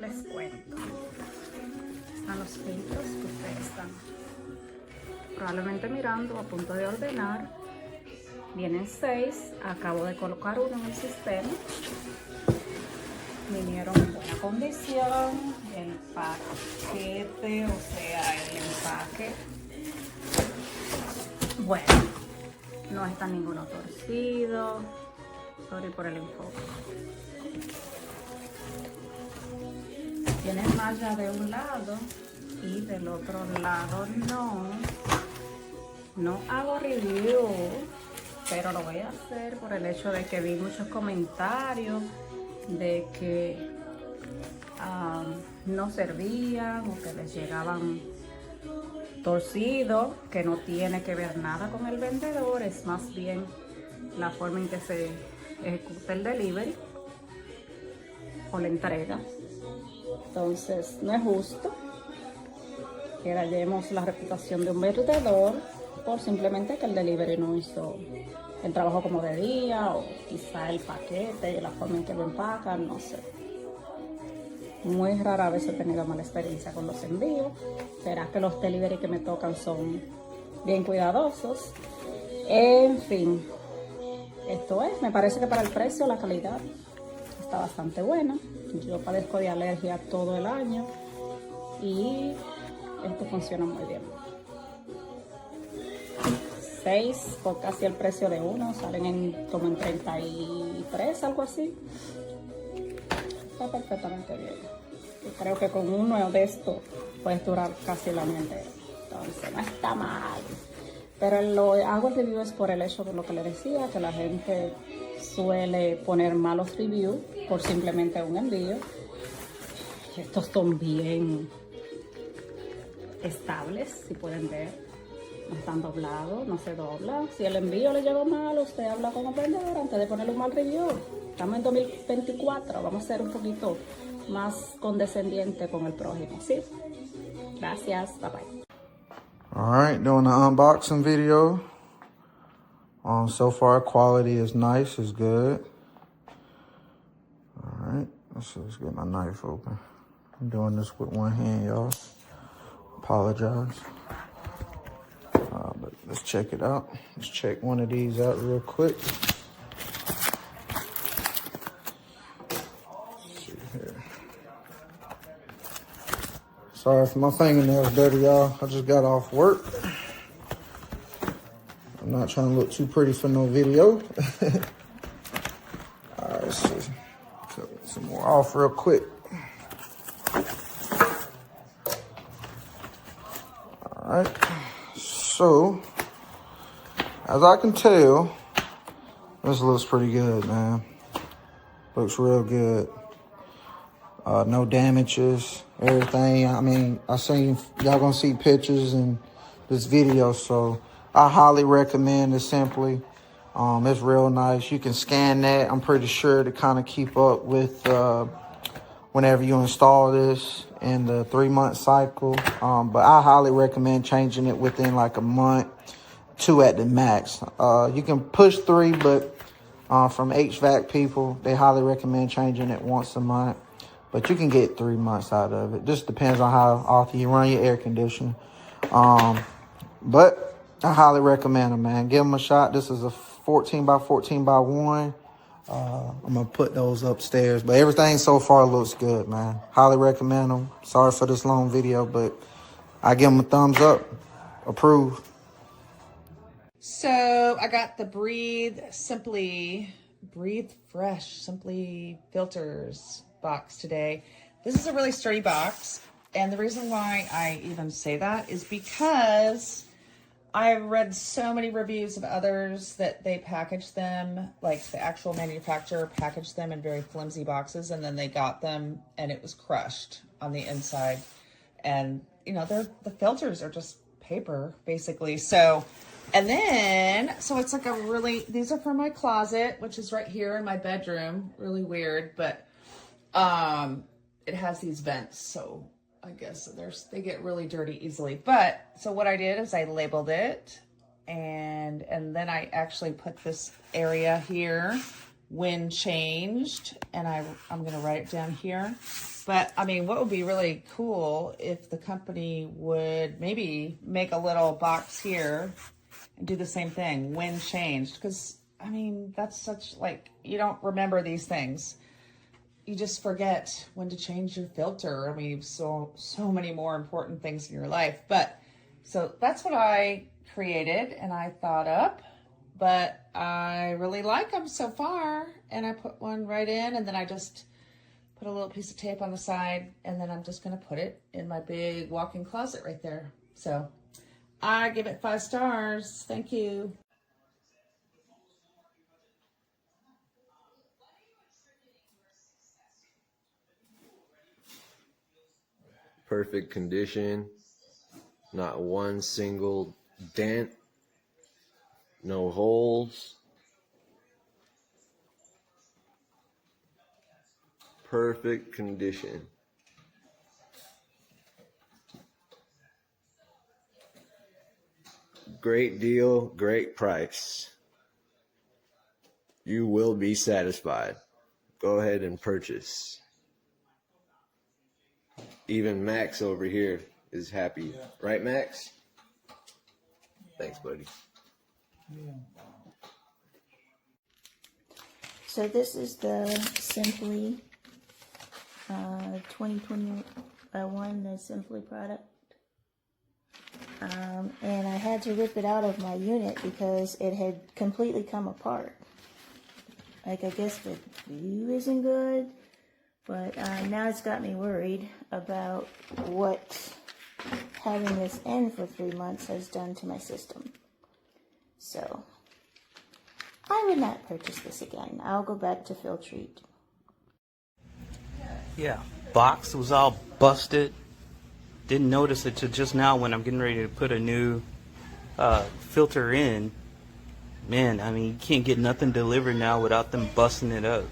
les cuento. Están los filtros que ustedes están probablemente mirando, a punto de ordenar. Vienen 6, acabo de colocar uno en el sistema. Vinieron en buena condición, el paquete, o sea, el empaque. Bueno, no está ninguno torcido. Sorry por el enfoque. Tiene malla de un lado y del otro lado no. No hago review, pero lo voy a hacer por el hecho de que vi muchos comentarios de que no servían o que les llegaban torcidos, que no tiene que ver nada con el vendedor, es más bien la forma en que se ejecuta el delivery o la entrega. Entonces no es justo que dañemos la reputación de un vendedor por simplemente que el delivery no hizo el trabajo como debía, o quizá el paquete y la forma en que lo empacan, no sé. Muy rara vez he tenido mala experiencia con los envíos. Será que los delivery que me tocan son bien cuidadosos. En fin, esto es, me parece que para el precio la calidad está bastante buena. Yo padezco de alergia todo el año y esto funciona muy bien. 6 por casi el precio de uno, salen como en 33, algo así. Está perfectamente bien. Y creo que con uno de estos puedes durar casi el año entero. Entonces no está mal. Pero lo hago el review es por el hecho de lo que le decía, que la gente suele poner malos reviews por simplemente un envío. Estos son bien estables, si pueden ver. No están doblados, no se dobla. Si el envío le llegó mal, usted habla con el vendedor antes de ponerle un mal review. Estamos en 2024, vamos a ser un poquito más condescendiente con el prójimo, ¿sí? Gracias, bye bye. All right, doing the unboxing video. So far, quality is nice, is good. All right, let's get my knife open. I'm doing this with one hand, y'all. Apologize. But let's check it out. Let's check one of these out real quick. Let's see here. Sorry for my fingernails dirty, y'all. I just got off work. I'm not trying to look too pretty for no video. All right, let's just cut some more off real quick. All right. So, as I can tell, this looks pretty good, man. Looks real good. No damages, everything. I mean, I seen y'all gonna see pictures in this video, so I highly recommend it simply. It's real nice. You can scan that, I'm pretty sure, to kind of keep up with whenever you install this in the 3-month cycle. But I highly recommend changing it within like a month, 2 at the max. You can push 3, but from HVAC people, they highly recommend changing it once a month. But you can get 3 months out of it. Just depends on how often you run your air conditioner. But I highly recommend them, man. Give them a shot. This is a 14 by 14 by 1. I'm going to put those upstairs. But everything so far looks good, man. Highly recommend them. Sorry for this long video, but I give them a thumbs up. Approve. So I got the Breathe Fresh Simply Filters box today. This is a really sturdy box. And the reason why I even say that is because I've read so many reviews of others that they package them, like the actual manufacturer packaged them in very flimsy boxes, and then they got them and it was crushed on the inside. And, you know, the filters are just paper, basically. So, and then, so it's like these are for my closet, which is right here in my bedroom. Really weird, but it has these vents, so I guess they get really dirty easily. But so what I did is I labeled it, and then I actually put this area here when changed, and I'm going to write it down here. But I mean, what would be really cool if the company would maybe make a little box here and do the same thing, when changed. Because I mean, that's such, like, you don't remember these things. You just forget when to change your filter. I mean, so many more important things in your life. But so that's what I created and I thought up. But I really like them so far. And I put one right in, and then I just put a little piece of tape on the side, and then I'm just going to put it in my big walk-in closet right there. So I give it 5 stars. Thank you. Perfect condition, not one single dent, no holes. Perfect condition. Great deal, great price. You will be satisfied. Go ahead and purchase. Even Max over here is happy. Yeah. Right, Max? Yeah. Thanks, buddy. Yeah. So this is the Simply 20x20x1, the Simply product. And I had to rip it out of my unit because it had completely come apart. Like, I guess the glue isn't good. But now it's got me worried about what having this in for 3 months has done to my system. So I would not purchase this again. I'll go back to Filtrete. Yeah, box was all busted. Didn't notice it till just now when I'm getting ready to put a new filter in. Man, I mean, you can't get nothing delivered now without them busting it up.